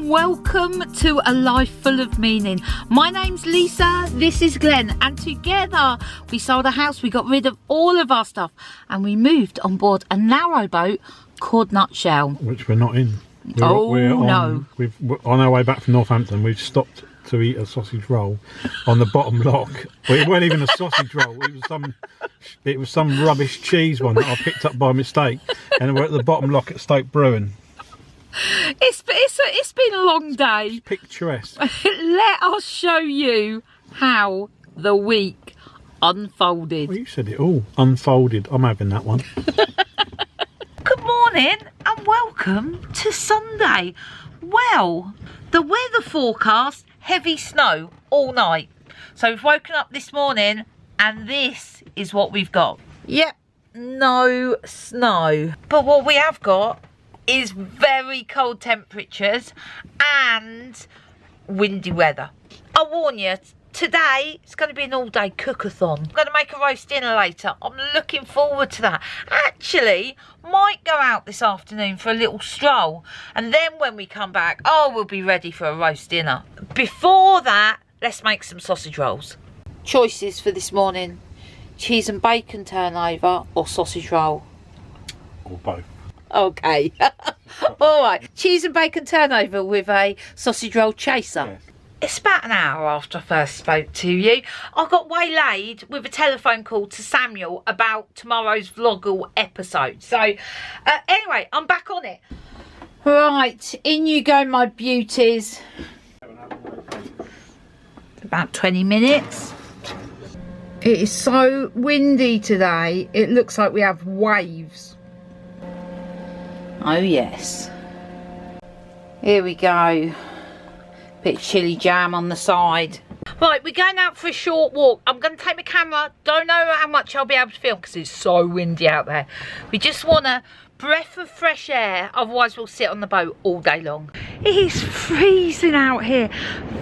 and welcome to A Life Full of Meaning. My name's Lisa, this is Glenn, and together we sold a house, we got rid of all of our stuff, and we moved on board a narrowboat called Nutshell. Which we're not in. We're on our way back from Northampton. We've stopped to eat a sausage roll on the bottom lock. Well, it wasn't even a sausage roll, it was some rubbish cheese one that I picked up by mistake, and we're at the bottom lock at Stoke Brewing. It's been a long day. It's picturesque. Let us show you how the week unfolded. Well, you said it all. Unfolded. I'm having that one. Good morning and welcome to Sunday. Well, the weather forecast, heavy snow all night. So we've woken up this morning and this is what we've got. Yep, no snow. But what we have got is very cold temperatures and windy weather. I warn you, today it's going to be an all-day cookathon. I'm going to make a roast dinner later. I'm looking forward to that. Actually, might go out this afternoon for a little stroll, and then when we come back, we'll be ready for a roast dinner. Before that, let's make some sausage rolls. Choices for this morning: cheese and bacon turnover or sausage roll? Or both. Okay. All right, cheese and bacon turnover with a sausage roll chaser. Yes. It's about an hour after I first spoke to you. I got waylaid with a telephone call to Samuel about tomorrow's vloggle episode. So anyway, I'm back on it. Right, in you go, my beauties. About 20 minutes. It is so windy today, it looks like we have waves. Oh yes. Here we go. Bit of chili jam on the side. Right, we're going out for a short walk. I'm going to take my camera. Don't know how much I'll be able to film because it's so windy out there. We just want a breath of fresh air, otherwise we'll sit on the boat all day long. It is freezing out here.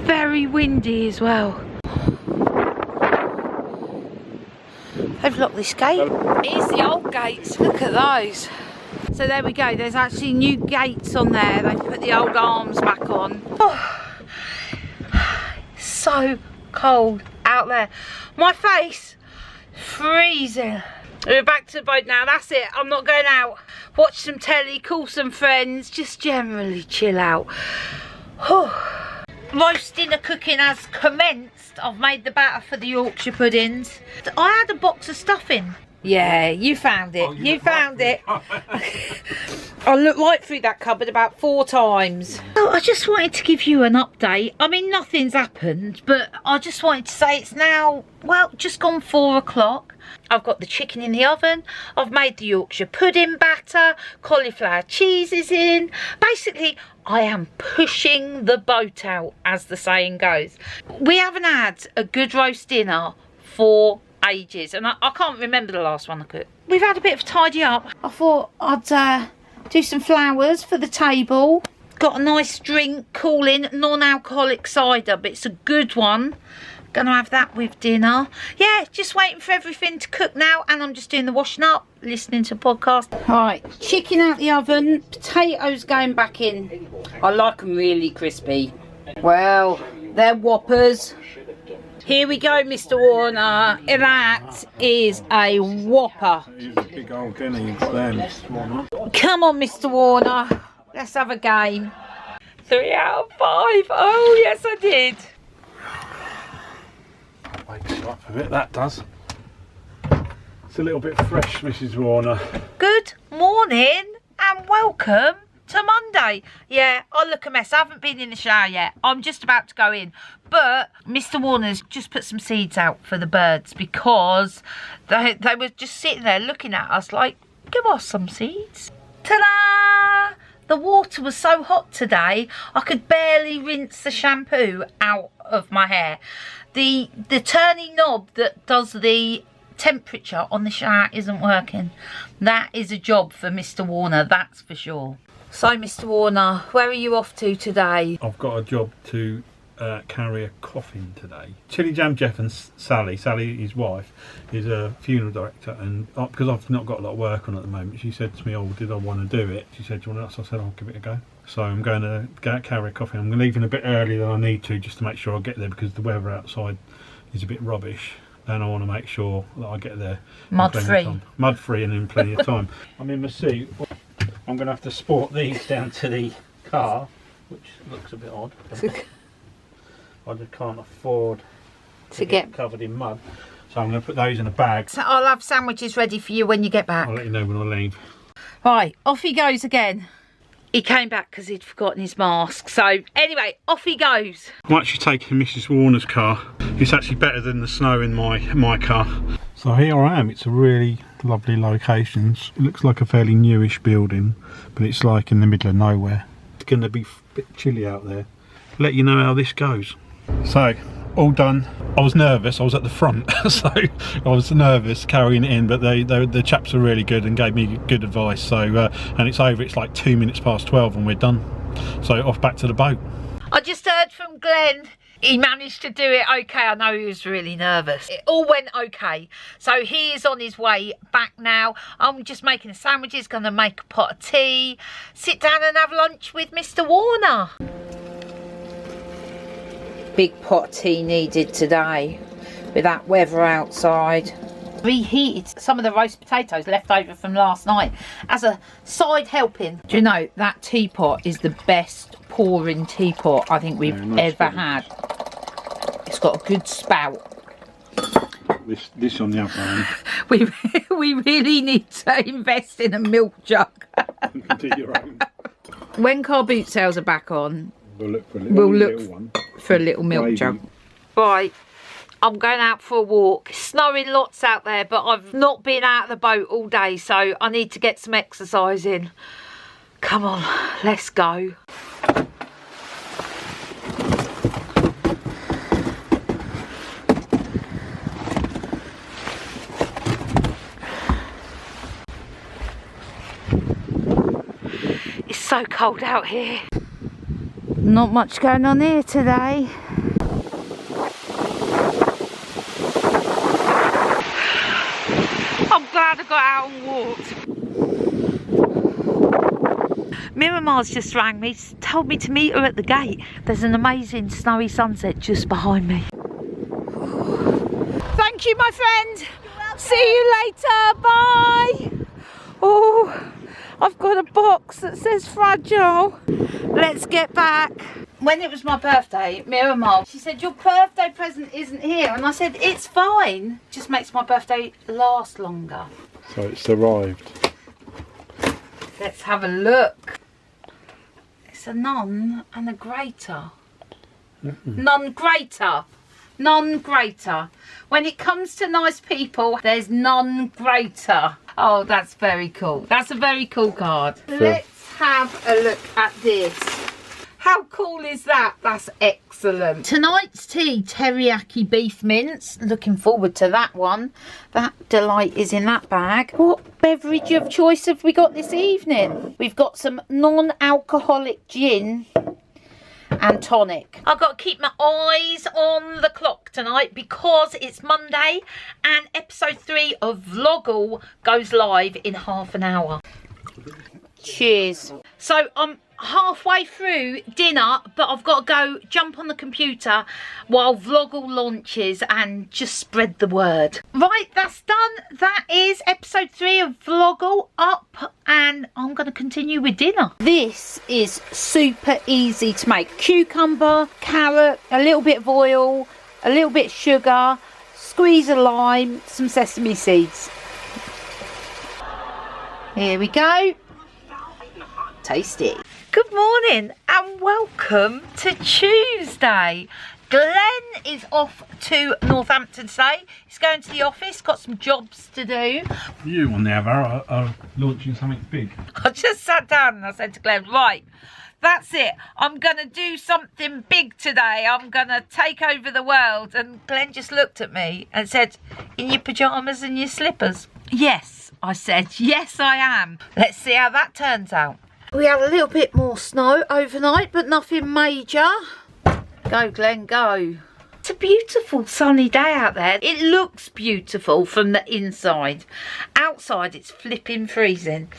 Very windy as well. They've locked this gate. Here's the old gates. Look at those. So there we go, there's actually new gates on there. They've put the old arms back on. Oh, so cold out there. My face, freezing. We're back to the boat now, that's it. I'm not going out. Watch some telly, call some friends, just generally chill out. Oh. Roast dinner cooking has commenced. I've made the batter for the Yorkshire puddings. I had a box of stuffing. Yeah, you found it. You found it. I looked right through that cupboard about 4 times. Oh, I just wanted to give you an update. I mean, nothing's happened, but I just wanted to say it's now, well, just gone 4 o'clock. I've got the chicken in the oven. I've made the Yorkshire pudding batter. Cauliflower cheese is in. Basically, I am pushing the boat out, as the saying goes. We haven't had a good roast dinner for ages, and I can't remember the last one I cooked. We've had a bit of tidy up. I thought I'd do some flowers for the table. Got a nice drink, cooling, non-alcoholic cider, but it's a good one. Gonna have that with dinner. Yeah, just waiting for everything to cook now, and I'm just doing the washing up, listening to a podcast. Right, chicken out the oven, potatoes going back in. I like them really crispy. Well, they're whoppers. Here we go, Mr. Warner. That is a whopper. He's a big old dinner you've got there, Mr. Warner. Come on, Mr. Warner. Let's have a game. 3 out of 5. Oh, yes, I did. Wakes you up a bit, that does. It's a little bit fresh, Mrs. Warner. Good morning and welcome to Monday. Yeah, I look a mess. I haven't been in the shower yet. I'm just about to go in. But Mr. Warner's just put some seeds out for the birds because they were just sitting there looking at us like, give us some seeds. Ta-da! The water was so hot today, I could barely rinse the shampoo out of my hair. The turny knob that does the temperature on the shower isn't working. That is a job for Mr. Warner, that's for sure. So, Mr. Warner, where are you off to today? I've got a job to carry a coffin today. Chili Jam Jeff and Sally, his wife, is a funeral director, and because I've not got a lot of work on at the moment, she said to me, oh, did I want to do it? She said, do you want to? So I said, I'll give it a go. So I'm going to carry a coffin. I'm leaving a bit earlier than I need to, just to make sure I get there, because the weather outside is a bit rubbish, and I want to make sure that I get there mud free and in plenty of time. I'm in my suit. I'm going to have to sport these down to the car, which looks a bit odd. I just can't afford to get covered in mud, so I'm going to put those in a bag. So I'll have sandwiches ready for you when you get back. I'll let you know when I leave. Right, off he goes again. He came back because he'd forgotten his mask. So anyway, off he goes. I'm actually taking Mrs. Warner's car. It's actually better than the snow in my car. So here I am. It's a really lovely location. It looks like a fairly newish building, but it's like in the middle of nowhere. It's going to be a bit chilly out there. Let you know how this goes. So, all done. I was nervous. I was at the front, so I was nervous carrying it in, but the chaps are really good and gave me good advice. So, and it's over. It's like 2 minutes past 12 and we're done. So off back to the boat. I just heard from Glenn. He managed to do it okay. I know he was really nervous. It all went okay. So he is on his way back now. I'm just making the sandwiches, going to make a pot of tea, sit down and have lunch with Mr. Warner. Big pot of tea needed today with that weather outside. Reheated some of the roast potatoes left over from last night as a side helping. Do you know, that teapot is the best pouring teapot I think we've ever had. It's got a good spout. This on the other hand. We really need to invest in a milk jug. You can do your own. When car boot sales are back on, we'll look for a little milk jug. Right, I'm going out for a walk. It's snowing lots out there, but I've not been out of the boat all day, so I need to get some exercise in. Come on, let's go. It's so cold out here. Not much going on here today. I'm glad I got out and walked. Miramar's just rang me, told me to meet her at the gate. There's an amazing snowy sunset just behind me. Thank you, my friend. See you later. Bye. Oh, I've got a box that says fragile. Let's get back. When it was my birthday, Miramar, she said, your birthday present isn't here. And I said, it's fine. It just makes my birthday last longer. So it's arrived. Let's have a look. It's a nun and a grater. None greater. None greater. When it comes to nice people, there's none greater. Oh, that's very cool. That's a very cool card. Let's have a look at this. How cool is that? That's excellent. Tonight's tea, teriyaki beef mince. Looking forward to that one. That delight is in that bag. What beverage of choice have we got this evening? We've got some non-alcoholic gin and tonic. I've got to keep my eyes on the clock tonight because it's Monday and episode 3 of Vloggle goes live in half an hour. Cheers. So I'm halfway through dinner, but I've got to go jump on the computer while Vloggle launches and just spread the word. Right, that's done. That is episode 3 of Vloggle up, and I'm going to continue with dinner. This is super easy to make. Cucumber, carrot, a little bit of oil, a little bit of sugar, squeeze a lime, some sesame seeds. Here we go. Tasty. Good morning and welcome to Tuesday. Glenn is off to Northampton today. He's going to the office, got some jobs to do. You on the other are launching something big. I just sat down and I said to Glenn, right, that's it. I'm going to do something big today. I'm going to take over the world. And Glenn just looked at me and said, in your pyjamas and your slippers? Yes, I said, yes, I am. Let's see how that turns out. We had a little bit more snow overnight, but nothing major. Go, Glenn, go. It's a beautiful sunny day out there. It looks beautiful from the inside. Outside it's flipping freezing.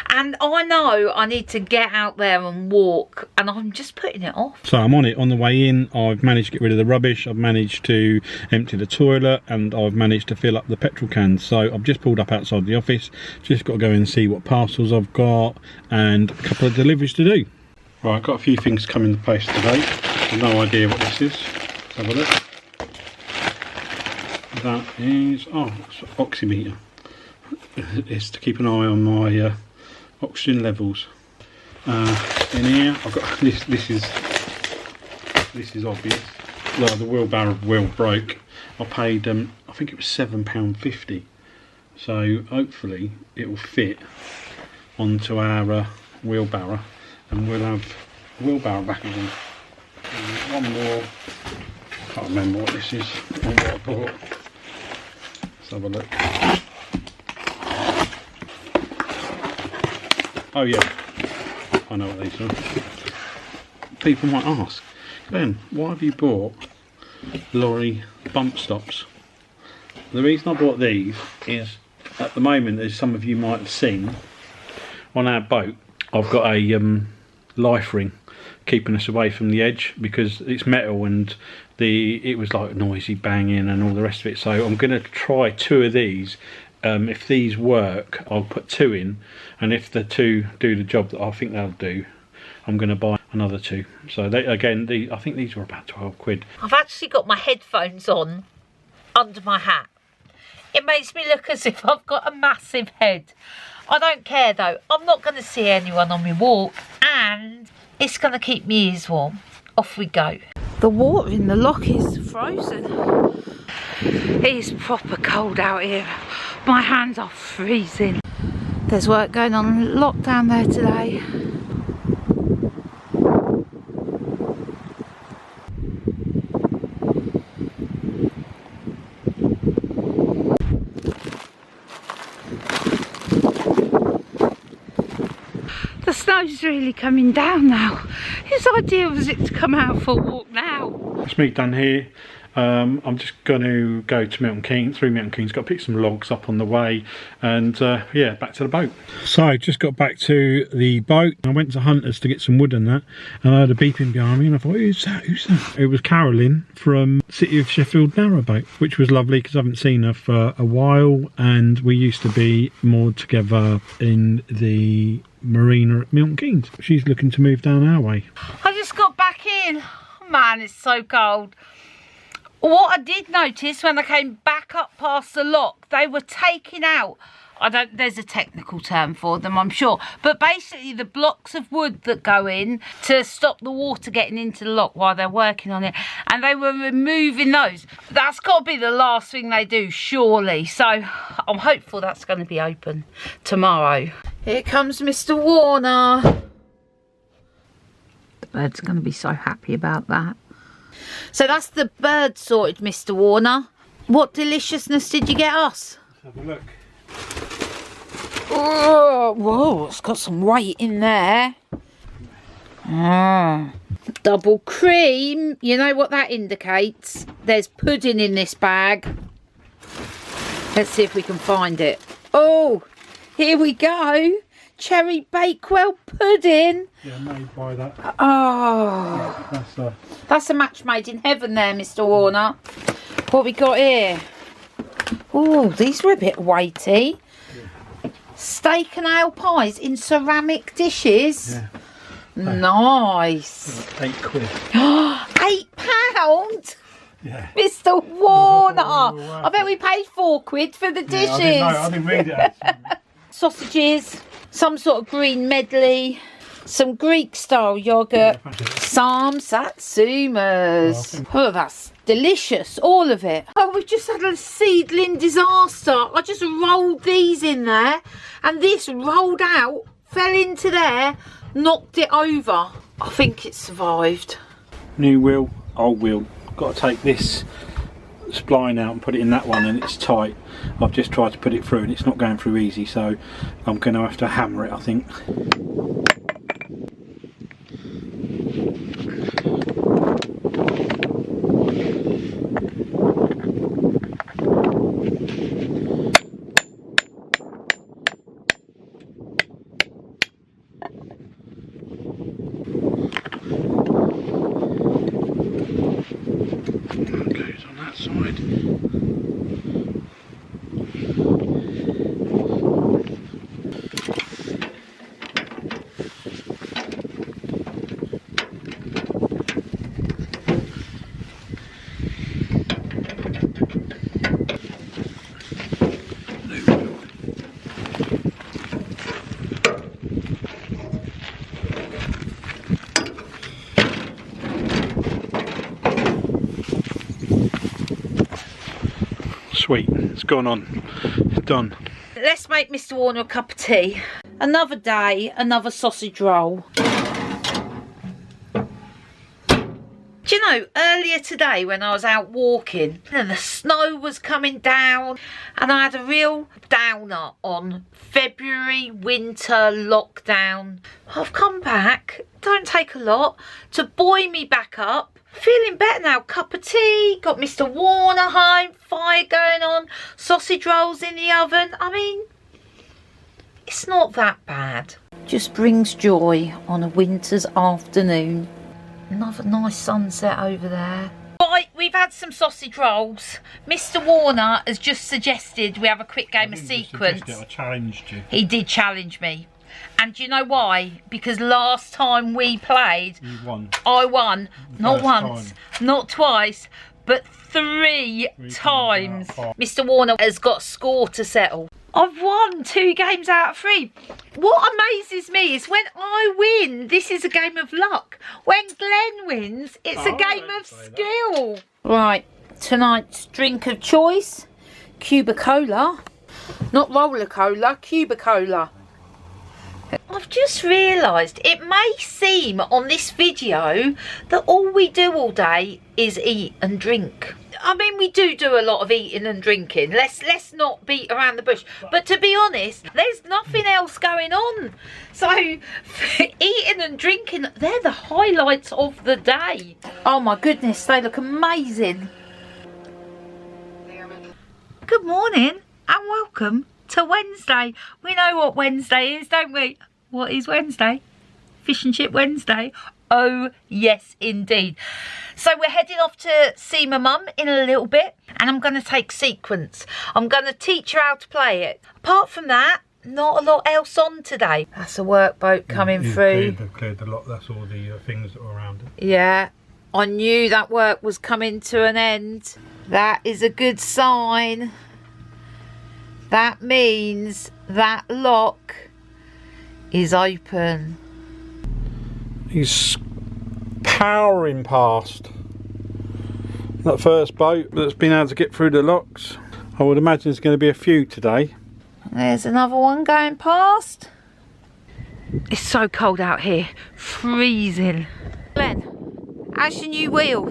And I know I need to get out there and walk, and I'm just putting it off. So I'm on it. On the way in, I've managed to get rid of the rubbish, I've managed to empty the toilet, and I've managed to fill up the petrol cans. So I've just pulled up outside the office, just got to go and see what parcels I've got and a couple of deliveries to do. Right, I've got a few things coming in the post today. I've no idea what this is. Let's have a look. That is, oh, it's an oximeter. It's to keep an eye on my oxygen levels. In here, I've got this. This is obvious. Well, the wheel broke. I paid, I think it was £7.50. So hopefully it will fit onto our wheelbarrow, and we'll have wheelbarrow back again. One more. I can't remember what this is or what I bought. Let's have a look. Oh yeah, I know what these are. People might ask, Ben, why have you bought lorry bump stops? The reason I bought these is, at the moment, as some of you might have seen, on our boat, I've got a life ring keeping us away from the edge because it's metal, and it was like noisy banging and all the rest of it. So I'm going to try 2 of these. If these work, I'll put 2 in, and if the 2 do the job that I think they'll do, I'm going to buy another 2. So I think these were about 12 quid. I've actually got my headphones on under my hat. It makes me look as if I've got a massive head. I don't care though. I'm not going to see anyone on my walk, and it's going to keep me ears warm. Off we go. The water in the lock is frozen. It is proper cold out here. My hands are freezing. There's work going on a lot down there today. The snow's really coming down now. Whose idea was it to come out for a walk now? It's me done here. I'm just going to go to Milton Keynes, through Milton Keynes, got to pick some logs up on the way, and yeah, back to the boat. So just got back to the boat. I went to Hunters to get some wood and that, and I heard a beeping behind me, and I thought, who's that? It was Carolyn from City of Sheffield Narrowboat, which was lovely because I haven't seen her for a while, and we used to be moored together in the marina at Milton Keynes. She's looking to move down our way. I just got back in. Man, it's so cold. What I did notice when I came back up past the lock, they were taking out, there's a technical term for them, I'm sure, but basically the blocks of wood that go in to stop the water getting into the lock while they're working on it, and they were removing those. That's got to be the last thing they do, surely. So I'm hopeful that's going to be open tomorrow. Here comes Mr. Warner. The bird's going to be so happy about that. So that's the bird sorted, Mr. Warner. What deliciousness did you get us? Let's have a look. Oh, whoa, it's got some weight in there. Double cream. You know what that indicates? There's pudding in this bag. Let's see if we can find it. Oh, here we go. Cherry Bakewell pudding. Yeah, made by that. Oh, Yeah, that's a match made in heaven there, Mr. Warner. What we got here? Oh, these were a bit weighty. Yeah. Steak and ale pies in ceramic dishes. Yeah. Nice. £8. £8? Yeah. Mr. Warner. Wow. I bet we paid £4 for the dishes. Yeah, I didn't read it actually. Sausages, some sort of green medley, some Greek style yoghurt, some satsumas. Oh, that's delicious, all of it. Oh, we've just had a seedling disaster. I just rolled these in there, and this rolled out, fell into there, knocked it over. I think it survived. New wheel, old wheel. Got to take this spline out and put it in that one, and it's tight. I've just tried to put it through and it's not going through easy, so I'm going to have to hammer it, I think. Sweet, it's gone on, it's done. Let's make Mr. Warner a cup of tea. Another day, another sausage roll. Do you know, earlier today when I was out walking and the snow was coming down and I had a real downer on February winter lockdown. I've come back, don't take a lot, to buoy me back up. Feeling better now, cup of tea, got Mr. Warner home, fire going on, sausage rolls in the oven. I mean, it's not that bad. Just brings joy on a winter's afternoon. Another nice sunset over there. Right, we've had some sausage rolls. Mr. Warner has just suggested we have a quick game of sequence. I challenged you. He did challenge me. And do you know why? Because last time we played, You won. I won. Not First once, time. not twice, but three times. Mr. Warner has got a score to settle. I've won 2 games out of 3. What amazes me is when I win, this is a game of luck. When Glenn wins, it's a game of skill. Right, tonight's drink of choice, Cuba Cola. Not roller cola, Cuba Cola. I've just realised it may seem on this video that all we do all day is eat and drink. I mean, we do a lot of eating and drinking. Let's not beat around the bush. But to be honest, there's nothing else going on. So eating and drinking, they're the highlights of the day. Oh my goodness, they look amazing. Good morning and welcome to Wednesday. We know what Wednesday is, don't we? What is Wednesday? Fish and Chip Wednesday. Oh yes indeed. So we're heading off to see my mum in a little bit and I'm going to take sequence. I'm going to teach her how to play it. Apart from that, not a lot else on today. That's a workboat coming through. They've cleared the lot, that's all the things that are around it. Yeah, I knew that work was coming to an end. That is a good sign. That means that lock is open. He's powering past that first boat that's been able to get through the locks. I would imagine there's going to be a few today. There's another one going past. It's so cold out here, freezing. Glenn, how's your new wheel?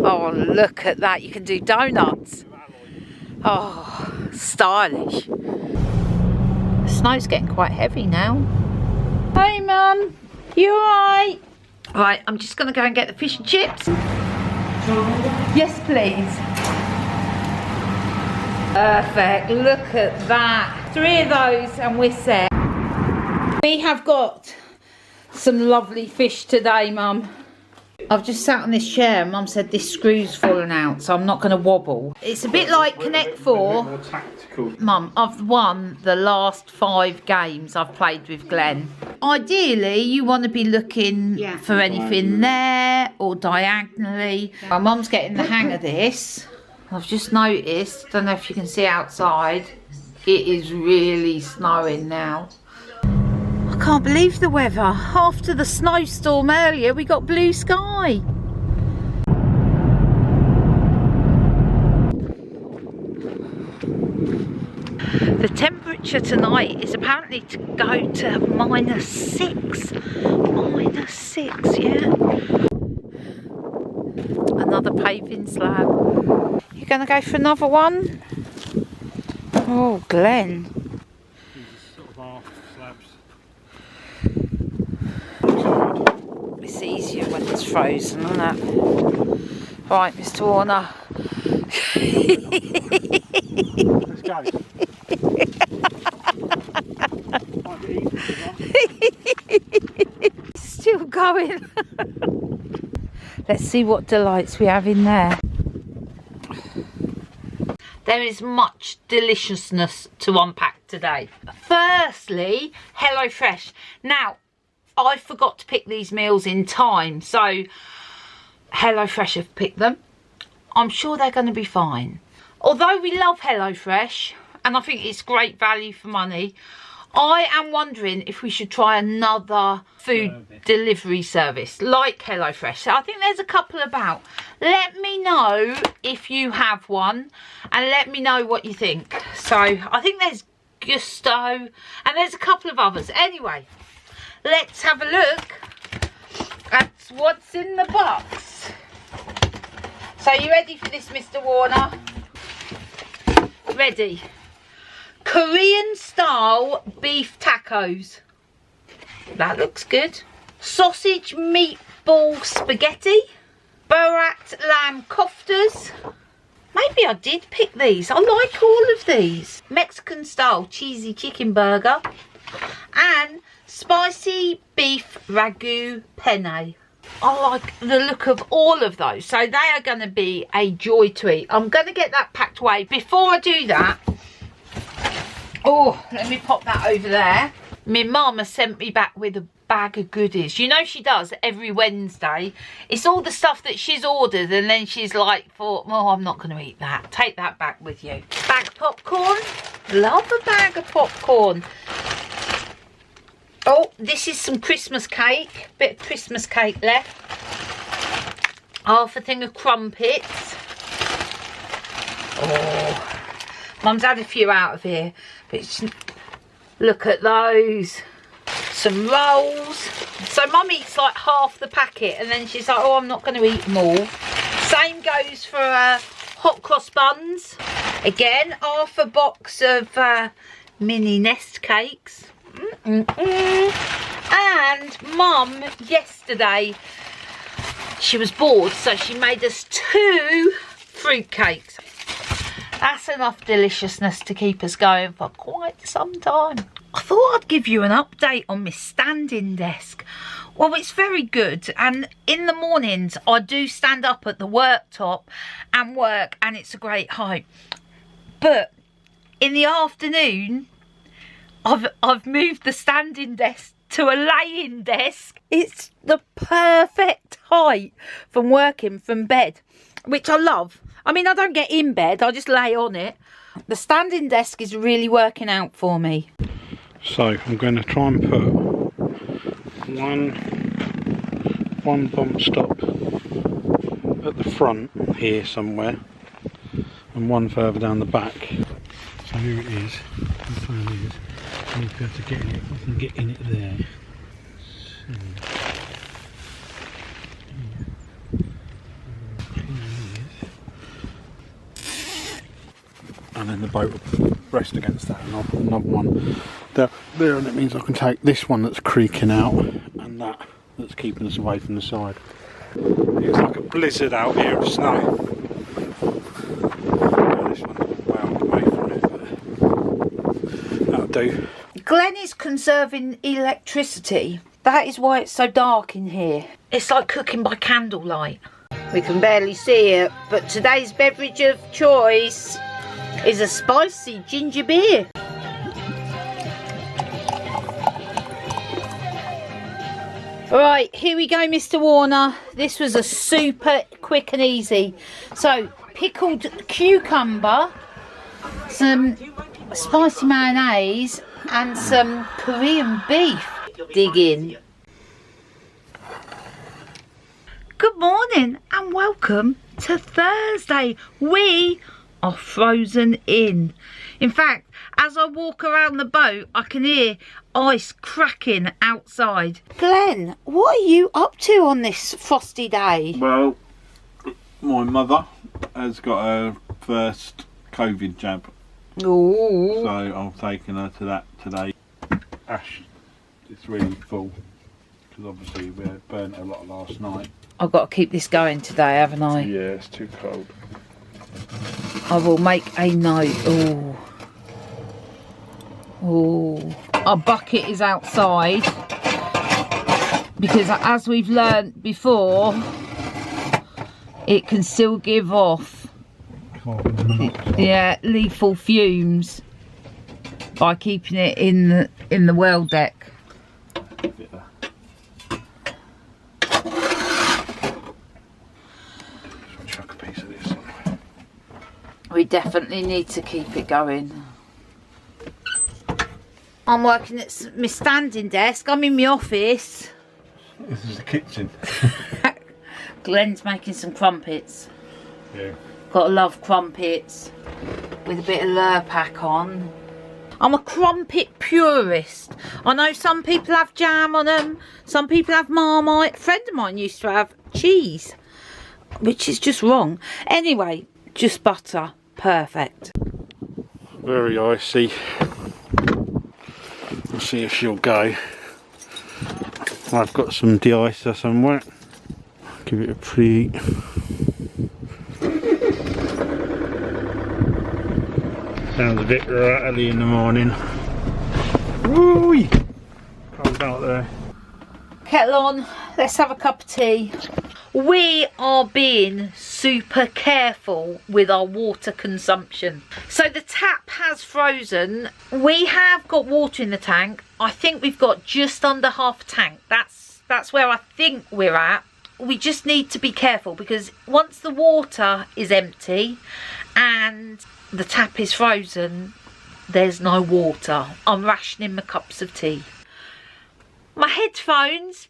Oh, look at that, you can do donuts. Oh, stylish. The snow's getting quite heavy now. Hey Mum, you alright? Right, I'm just going to go and get the fish and chips. Yes, please. Perfect, look at that. 3 of those and we're set. We have got some lovely fish today, Mum. I've just sat on this chair and Mum said this screw's fallen out, so I'm not going to wobble. It's a bit like Connect 4. More tactical. Mum, I've won the last 5 games I've played with Glenn. Ideally, you want to be looking for anything there or diagonally. My mum's getting the hang of this. I've just noticed, don't know if you can see outside, it is really snowing now. I can't believe the weather. After the snowstorm earlier, we got blue sky. The temperature tonight is apparently to go to -6. -6, yeah. Another paving slab. You gonna go for another one? Oh, Glenn. Sort of half slabs. It's easier when it's frozen, isn't it? Right, Mr. Warner. Let's go. Still going. Let's see what delights we have in there. There is much deliciousness to unpack today. Firstly, HelloFresh. Now, I forgot to pick these meals in time, so HelloFresh have picked them. I'm sure they're going to be fine. Although we love HelloFresh, and I think it's great value for money, I am wondering if we should try another food delivery service like HelloFresh. So I think there's a couple about Let me know if you have one and let me know what you think. So I think there's Gusto and there's a couple of others. Anyway, let's have a look at what's in the box. So you ready for this, Mr. Warner? Ready. Korean style beef tacos. That looks good. Sausage meatball spaghetti. Borat lamb koftas. Maybe I did pick these. I like all of these. Mexican style cheesy chicken burger. And spicy beef ragu penne. I like the look of all of those. So they are going to be a joy to eat. I'm going to get that packed away. Before I do that, oh, let me pop that over there. My mum has sent me back with a bag of goodies. You know she does every Wednesday. It's all the stuff that she's ordered and then she's like, oh, I'm not going to eat that. Take that back with you. Bag of popcorn. Love a bag of popcorn. Oh, this is some Christmas cake. Bit of Christmas cake left. Half a thing of crumpets. Oh, Mum's had a few out of here. But look at those. Some rolls. So Mum eats like half the packet and then she's like, oh, I'm not going to eat them all. Same goes for hot cross buns. Again, half a box of mini nest cakes. And Mum yesterday, she was bored, so she made us 2 fruit cakes. That's enough deliciousness to keep us going for quite some time. I thought I'd give you an update on my standing desk. Well, it's very good, and in the mornings I do stand up at the worktop and work, and it's a great height. But in the afternoon, I've moved the standing desk to a laying desk. It's the perfect height from working from bed, which I love. I mean, I don't get in bed, I just lay on it. The standing desk is really working out for me. So I'm going to try and put one bump stop at the front here somewhere and one further down the back. So here it is. The phone is. I need to be able to get in it. I can get in it there. And then the boat will rest against that, and I'll put another one there, and it means I can take this one that's creaking out and that that's keeping us away from the side. It's like a blizzard out here of snow. This one's well away from it, but that'll do. Glenn is conserving electricity. That is why it's so dark in here. It's like cooking by candlelight. We can barely see it, but today's beverage of choice is a spicy ginger beer. Right, here we go, Mr. Warner. This was a super quick and easy. So, pickled cucumber, some spicy mayonnaise, and some Korean beef. Dig in. Good morning and welcome to Thursday. We are frozen in. In fact, as I walk around the boat, I can hear ice cracking outside. Glenn, what are you up to on this frosty day? Well, my mother has got her first COVID jab. Ooh. So I'm taking her to that today. Ash, it's really full because obviously we burnt a lot last night. I've got to keep this going today, haven't I? Yeah, it's too cold. I will make a note. Ooh. Ooh. Our bucket is outside because, as we've learnt before, it can still give off lethal fumes by keeping it in the well deck. Chuck a piece of this somewhere. We definitely need to keep it going. I'm working at my standing desk. I'm in my office. This is the kitchen. Glenn's making some crumpets. Yeah. Gotta love crumpets with a bit of Lurpak on. I'm a crumpet purist. I know some people have jam on them, some people have Marmite. A friend of mine used to have cheese, which is just wrong. Anyway, just butter, perfect. Very icy. We'll see if she'll go. I've got some de-icer somewhere. Give it a preheat. Sounds a bit rattly in the morning. Woo! Cold out there. Kettle on, let's have a cup of tea. We are being super careful with our water consumption. So the tap has frozen. We have got water in the tank. I think we've got just under half a tank. That's where I think we're at. We just need to be careful because once the water is empty and the tap is frozen, there's no water. I'm rationing my cups of tea. My headphones,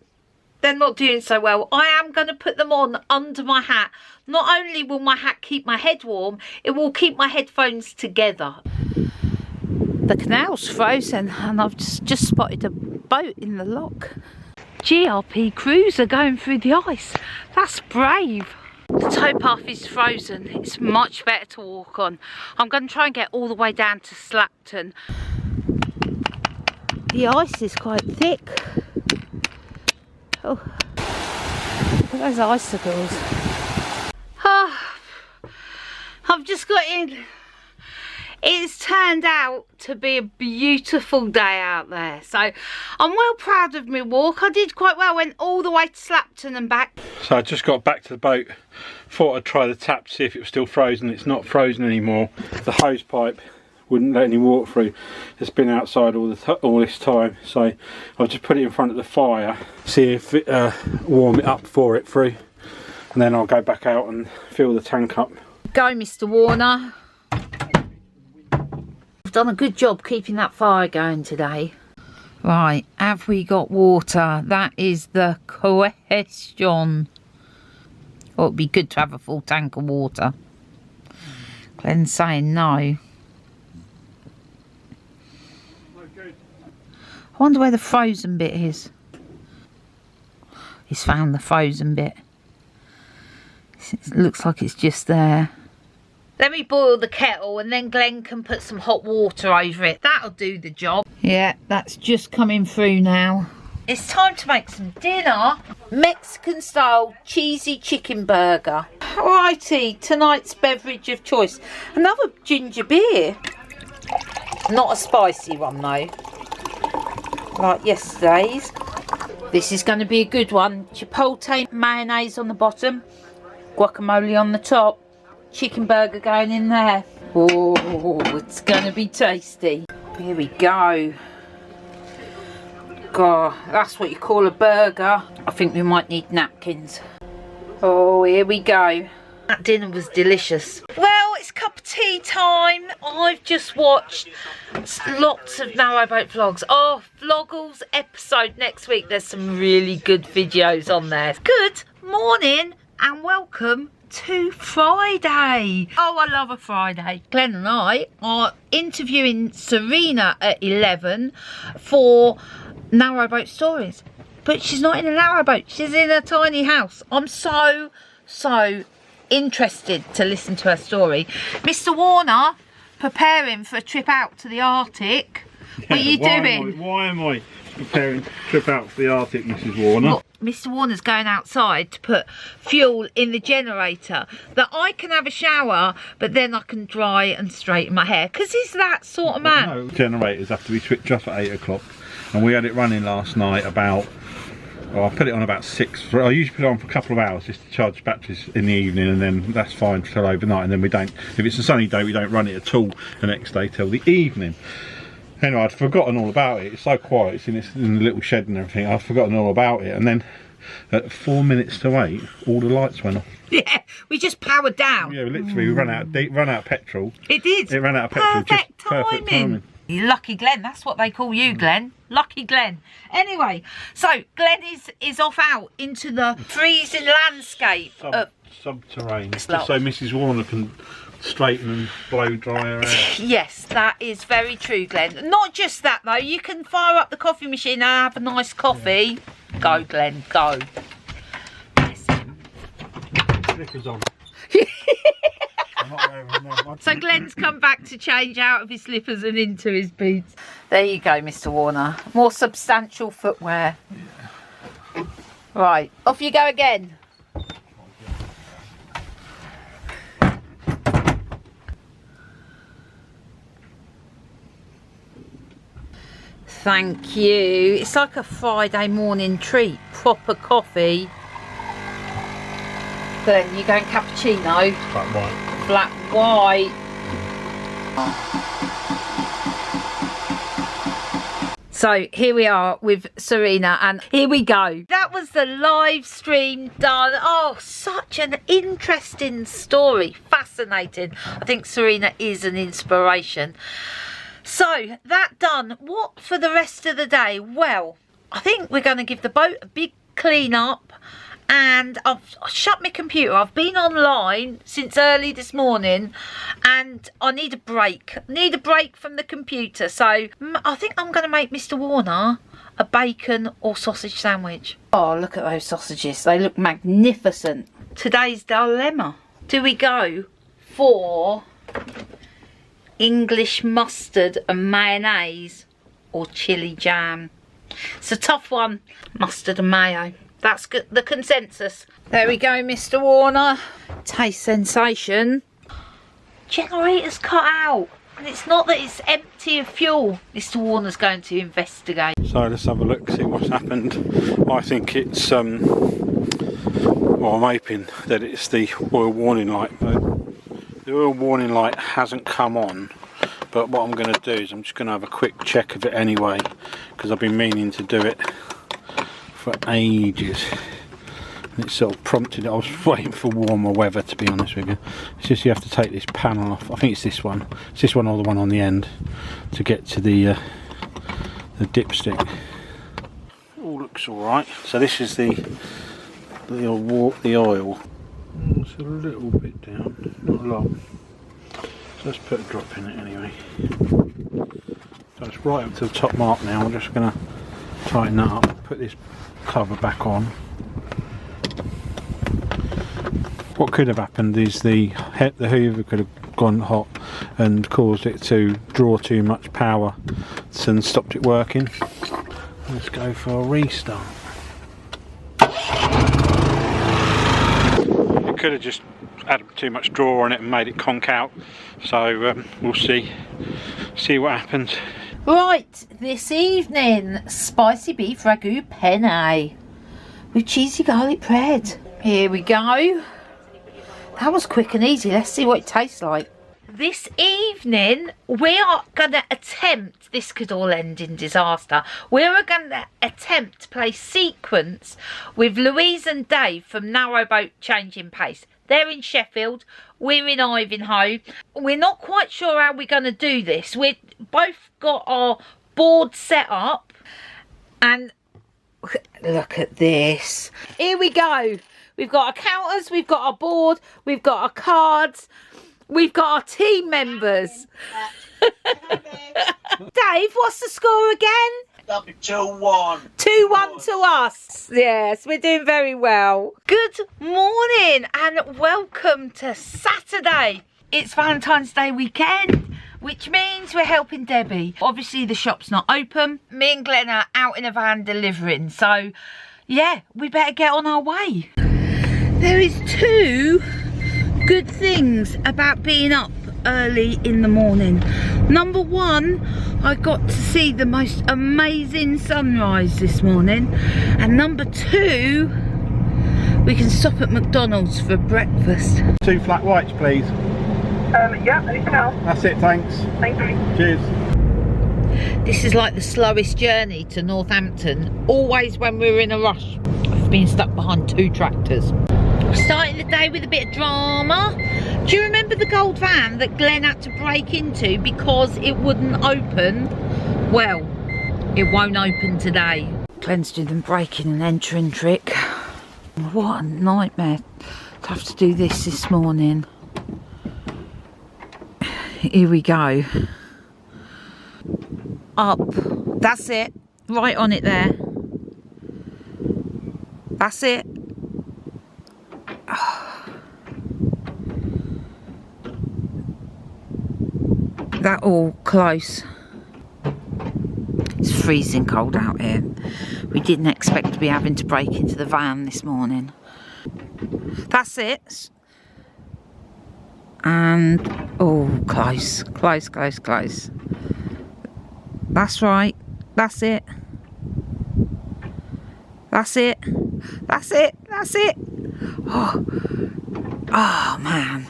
they're not doing so well. I am going to put them on under my hat. Not only will my hat keep my head warm, it will keep my headphones together. The canal's frozen and I've just spotted a boat in the lock. GRP cruiser going through the ice. That's brave. The towpath is frozen. It's much better to walk on. I'm going to try and get all the way down to Slapton. The ice is quite thick. Oh, look at those icicles. Oh, I've just got in. It's turned out to be a beautiful day out there. So I'm well proud of my walk. I did quite well. Went all the way to Slapton and back. So I just got back to the boat. Thought I'd try the tap to see if it was still frozen. It's not frozen anymore. The hose pipe wouldn't let any water through. It's been outside all this time. So I'll just put it in front of the fire. See if it warm it up for it through. And then I'll go back out and fill the tank up. Go, Mr. Warner. Done a good job keeping that fire going today. Right, have we got water? That is the question. Oh, it'd be good to have a full tank of water. Glenn's saying no. I wonder where the frozen bit is. He's found the frozen bit. It looks like it's just there. Let me boil the kettle and then Glenn can put some hot water over it. That'll do the job. Yeah, that's just coming through now. It's time to make some dinner. Mexican style cheesy chicken burger. Alrighty, tonight's beverage of choice. Another ginger beer. Not a spicy one though, like yesterday's. This is going to be a good one. Chipotle mayonnaise on the bottom, guacamole on the top. Chicken burger going in there. Oh, it's gonna be tasty. Here we go. God, that's what you call a burger. I think we might need napkins. Oh, here we go. That dinner was delicious. Well, it's cup of tea time. I've just watched lots of Narrowboat vlogs. Oh, Vloggles episode next week. There's some really good videos on there. Good morning and welcome to Friday. Oh, I love a Friday. Glenn and I are interviewing Serena at 11 for Narrowboat Stories, but she's not in a narrowboat. She's in a tiny house. I'm so interested to listen to her story. Mr. Warner preparing for a trip out to the Arctic. Yeah, what are you doing? Why am I preparing to trip out to the Arctic, Mrs. Warner? Well, Mr. Warner's going outside to put fuel in the generator that I can have a shower, but then I can dry and straighten my hair, because he's that sort of man. No, generators have to be switched off at 8 o'clock, and we had it running last night about, well, I put it on about 6. I usually put it on for a couple of hours just to charge batteries in the evening, and then that's fine till overnight, and then we don't, if it's a sunny day, we don't run it at all the next day till the evening. Anyway, I'd forgotten all about it. It's so quiet. It's in the little shed and everything. I'd forgotten all about it. And then at 4 minutes to 8, all the lights went off. Yeah, we just powered down. Yeah, literally, we ran out of petrol. It did. It ran out of petrol. Perfect timing. Lucky Glenn, that's what they call you, Glenn. Lucky Glenn. Anyway, so Glenn is off out into the freezing landscape. Subterranean. Just so Mrs. Warner can straighten and blow dry her hair. Yes, that is very true, Glenn. Not just that though, you can fire up the coffee machine and have a nice coffee. Yeah. Go, Glenn, go. Bless him. Slippers on. So Glenn's come back to change out of his slippers and into his boots. There you go, Mr. Warner. More substantial footwear. Yeah. Right, off you go again. Thank you. It's like a Friday morning treat. Proper coffee. Glenn, you going cappuccino? Flat white. Flat white. So here we are with Serena, and here we go. That was the live stream done. Oh, such an interesting story. Fascinating. I think Serena is an inspiration. So that done. What for the rest of the day? Well, I think we're going to give the boat a big clean up. And I've shut my computer. I've been online since early this morning and I need a break. Need a break from the computer. So I think I'm going to make Mr. Warner a bacon or sausage sandwich. Oh, look at those sausages. They look magnificent. Today's dilemma. Do we go for English mustard and mayonnaise or chili jam? It's a tough one. Mustard and mayo. That's the consensus. There we go, Mr. Warner. Taste sensation. Generator's cut out. And it's not that it's empty of fuel. Mr. Warner's going to investigate. So let's have a look, see what's happened. I think it's, well, I'm hoping that it's the oil warning light. But the oil warning light hasn't come on. But what I'm going to do is I'm just going to have a quick check of it anyway. Because I've been meaning to do it for ages, and it sort of prompted it. I was waiting for warmer weather, to be honest with you. It's just you have to take this panel off. I think it's this one. It's this one or the one on the end to get to the dipstick. All looks all right. So this is the oil. It's a little bit down, not a lot. So let's put a drop in it anyway. So it's right up to the top mark now. I'm just going to tighten that up. Put this cover back on. What could have happened is the hoover could have gone hot and caused it to draw too much power and stopped it working. Let's go for a restart. It could have just had too much draw on it and made it conk out, so we'll see what happens. Right, this evening, spicy beef ragu penne with cheesy garlic bread. Here we go. That was quick and easy. Let's see what it tastes like. This evening, we are going to attempt, this could all end in disaster, we're going to attempt to play sequence with Louise and Dave from Narrowboat Changing Pace. They're in Sheffield, we're in Ivanhoe. We're not quite sure how we're going to do this. We've both got our board set up, and look at this. Here we go. We've got our counters, we've got our board, we've got our cards, we've got our team members. Dave, what's the score again? 2-1. 2-1 to us. Yes, we're doing very well. Good morning and welcome to Saturday. It's Valentine's Day weekend, which means we're helping Debbie. Obviously the shop's not open. Me and Glenn are out in a van delivering. So yeah, we better get on our way. There is two good things about being up early in the morning. Number one, I got to see the most amazing sunrise this morning, and number two, we can stop at McDonald's for breakfast. 2 flat whites, please. Yeah, anything else? That's it, thanks. Thank you. Cheers. This is like the slowest journey to Northampton, always when we're in a rush. I've been stuck behind 2 tractors. Starting the day with a bit of drama. Do you remember the gold van that Glenn had to break into because it wouldn't open? Well, it won't open today. Glenn's doing the breaking and entering trick. What a nightmare to have to do this morning. Here we go. Up. That's it. Right on it there. That's it. That all close. It's freezing cold out here. We didn't expect to be having to break into the van this morning. That's it. And oh, close, close, close, close. That's right. That's it. That's it. That's it. That's it. Oh man.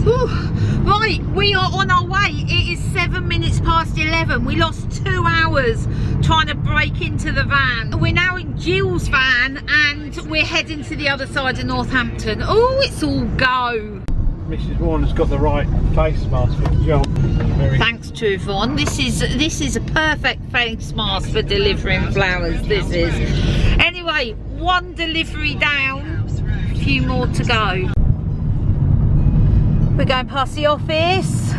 Whew. Right, we are on our way. It is 7 minutes past 11. We lost 2 hours trying to break into the van. We're now in Jill's van and we're heading to the other side of Northampton. Oh, it's all go. Mrs. Warner's got the right face mask for the job. Thanks to Yvonne. This is a perfect face mask for delivering flowers. This is. Anyway, 1 delivery down, a few more to go. We're going past the office.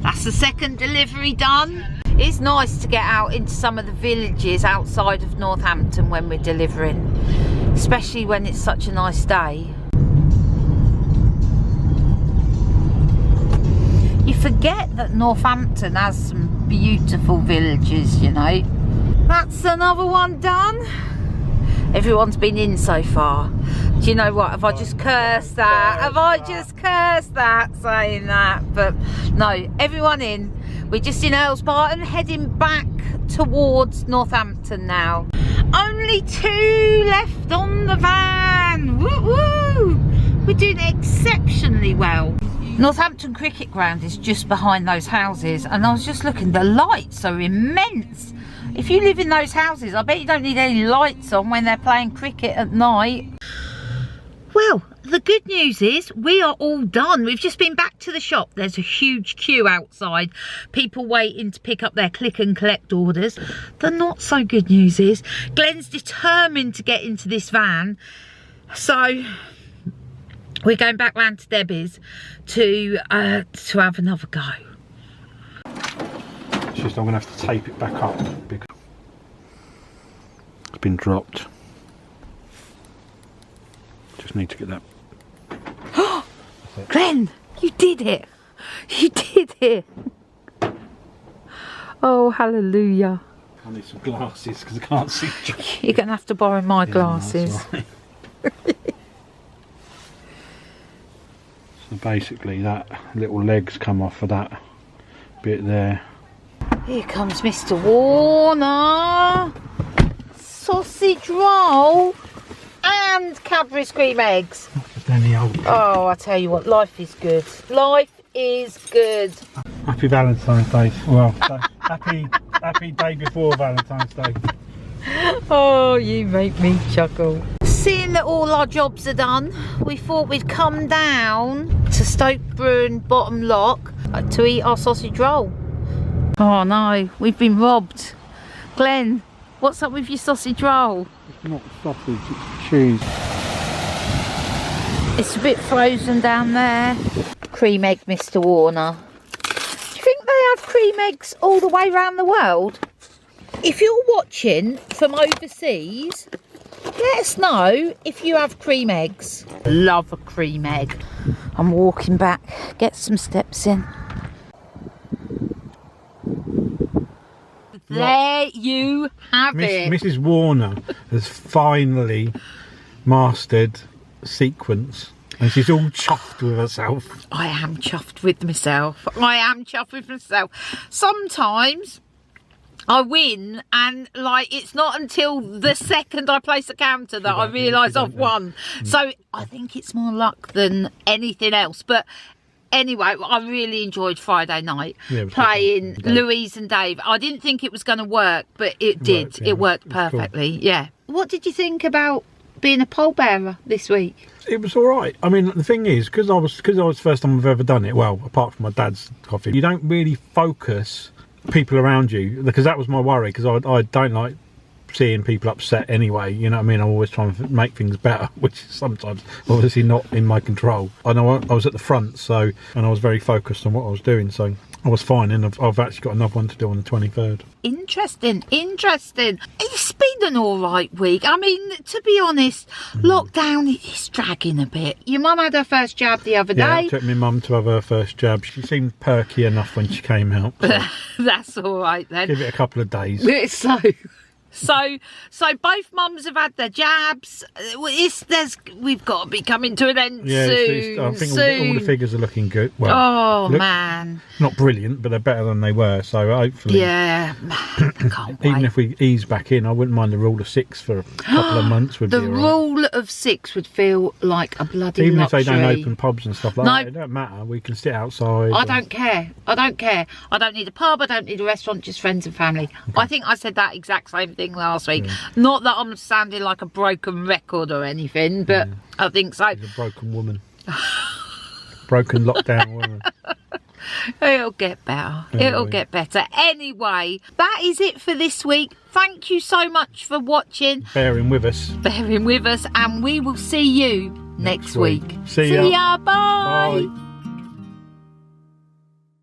That's the 2nd delivery done. It's nice to get out into some of the villages outside of Northampton when we're delivering, especially when it's such a nice day. You forget that Northampton has some beautiful villages, you know. That's another one done. Everyone's been in so far. Do you know what? Have I just cursed that? Have I just cursed that saying that? But no, everyone in. We're just in Earlsbarton, heading back towards Northampton now. Only 2 left on the van. Woo woo! We're doing exceptionally well. Northampton Cricket Ground is just behind those houses, and I was just looking. The lights are immense. If you live in those houses, I bet you don't need any lights on when they're playing cricket at night. Well, the good news is we are all done. We've just been back to the shop. There's a huge queue outside. People waiting to pick up their click and collect orders. The not so good news is Glenn's determined to get into this van. So we're going back round to Debbie's to have another go. It's just I'm going to have to tape it back up because it's been dropped. Just need to get that. Glenn, you did it. You did it. Oh, hallelujah. I need some glasses because I can't see. You're going to have to borrow my glasses. Right. So basically that little legs come off of that bit there. Here comes Mr. Warner. Sausage roll and Cadbury's cream eggs. Oh, I tell you what, life is good. Life is good. Happy Valentine's Day. Well, happy day before Valentine's Day. Oh, you make me chuckle. Seeing that all our jobs are done, we thought we'd come down to Stoke Bruin Bottom Lock to eat our sausage roll. Oh no, we've been robbed. Glenn, what's up with your sausage roll? It's not sausage, it's cheese. It's a bit frozen down there. Cream egg, Mr. Warner. Do you think they have cream eggs all the way around the world? If you're watching from overseas, let us know if you have cream eggs. Love a cream egg. I'm walking back, get some steps in. There you have it. Mrs. Warner has finally mastered sequence and she's all chuffed with herself. I am chuffed with myself. I am chuffed with myself. Sometimes I win and like it's not until the second I place a counter that I realise I've won. So I think it's more luck than anything else. But anyway, I really enjoyed Friday night playing Louise and Dave. I didn't think it was going to work, but it did. It worked perfectly. Yeah. what did you think about being a pallbearer this week? It was all right. I mean, the thing is, because I was the first time I've ever done it. Well, apart from my dad's coffee, you don't really focus people around you, because that was my worry. Because I don't like seeing people upset anyway. You know what I mean? I'm always trying to make things better, which is sometimes obviously not in my control. I know I was at the front, so, and I was very focused on what I was doing, so I was fine. And I've actually got another one to do on the 23rd. Interesting. It's been an all right week. I mean, to be honest, lockdown is dragging a bit. Your mum had her first jab the other Yeah, day. it took my mum to have her first jab. She seemed perky enough when she came out. So That's all right then. give it a couple of days. It's slow. So both mums have had their jabs. We've got to be coming to an end Yeah, soon. I think all the figures are looking good. Well, Oh man. not brilliant, but they're better than they were. So hopefully, Yeah, man, I can't wait. even if we ease back in, I wouldn't mind the rule of 6 for a couple of months. Would The be all right. rule of 6 would feel like a bloody Even luxury. if they don't open pubs and stuff like No. that, it don't matter. We can sit outside. I don't care. I don't need a pub. I don't need a restaurant. Just friends and family. I think I said that exact same thing last week. Not that I'm sounding like a broken record or anything, but I think so. She's a broken woman. Broken lockdown woman. It'll get better. It'll get better. Anyway, that is it for this week. Thank you so much for watching, Bearing with us. and we will see you next week. See ya. Bye. Bye.